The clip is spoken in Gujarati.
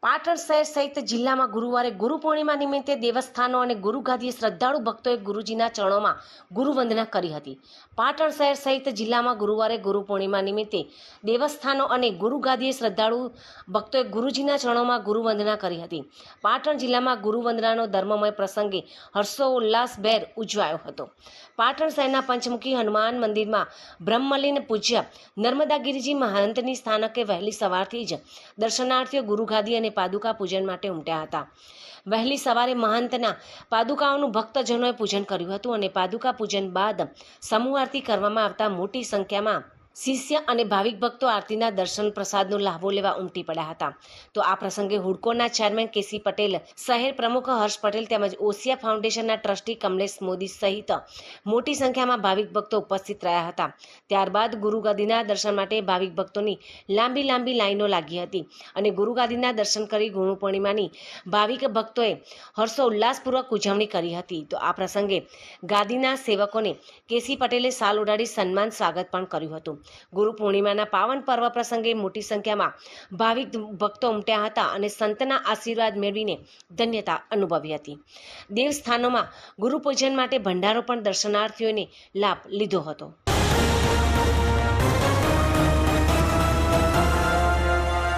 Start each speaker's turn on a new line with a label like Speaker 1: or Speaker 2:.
Speaker 1: પાટણ શહેર સહિત જિલ્લામાં ગુરુવારે ગુરુ પૂર્ણિમા નિમિત્તે દેવસ્થાનો અને ગુરુગાદીએ શ્રદ્ધાળુ ભક્તોએ ગુરુજીના ચરણોમાં ગુરુવંદના કરી હતી. પાટણ શહેર સહિત જિલ્લામાં ગુરુવારે ગુરુ પૂર્ણિમા નિમિત્તે દેવસ્થાનો અને ગુરુગાદીએ શ્રદ્ધાળુ ભક્તોએ ગુરુજીના ચરણોમાં ગુરુવંદના કરી હતી. પાટણ જિલ્લામાં ગુરુવંદનાનો ધર્મમય પ્રસંગે હર્ષોલ્લાસભેર ઉજવાયો હતો. પાટણ શહેરના પંચમુખી હનુમાન મંદિરમાં બ્રહ્મલીન પૂજ્ય નર્મદાગીરીજી મહંતની સ્થાનકે વહેલી સવારથી જ દર્શનાર્થીઓ ગુરુગાદી અને પાદુકા પૂજન માટે ઉમટ્યા હતા. વહેલી સવારે મહંતના પાદુકાઓનું ભક્તજનોએ પૂજન કર્યું હતું અને પાદુકા પૂજન બાદ સમૂહ આરતી કરવામાં આવતા મોટી સંખ્યામાં શિષ્ય અને ભાવિક ભક્તો આરતીના દર્શન પ્રસાદનો લાભો લેવા ઉમટી પડ્યા હતા. તો આ પ્રસંગે હુડકોના ચેરમેન કેસી પટેલ, શહેર પ્રમુખ હર્ષ પટેલ તેમજ ઓસિયા ફાઉન્ડેશનના ટ્રસ્ટી કમલેશ મોદી સહિત મોટી સંખ્યામાં ભાવિક ભક્તો ઉપસ્થિત રહ્યા હતા. ત્યારબાદ ગુરુગાદીના દર્શન માટે ભાવિક ભક્તોની લાંબી લાઈનો લાગી હતી અને ગુરુગાદીના દર્શન કરી ગુરુ પૂર્ણિમાની ભાવિક ભક્તોએ હર્ષોલ્લાસપૂર્વક ઉજવણી કરી હતી. તો આ પ્રસંગે ગાદીના સેવકોને કેસી પટેલે શાલ ઓઢાડી સન્માન સ્વાગત પણ કર્યું હતું. ગુરુ પૂર્ણિમાના પાવન પર્વ પ્રસંગે મોટી સંખ્યામાં ભાવિક ભક્તો ઉમટ્યા હતા અને સંતના આશીર્વાદ મેળવીને ધન્યતા અનુભવી હતી. દેવસ્થાનોમાં ગુરુ પૂજન માટે ભંડારો પણ દર્શનાર્થીઓને લાભ લીધો હતો.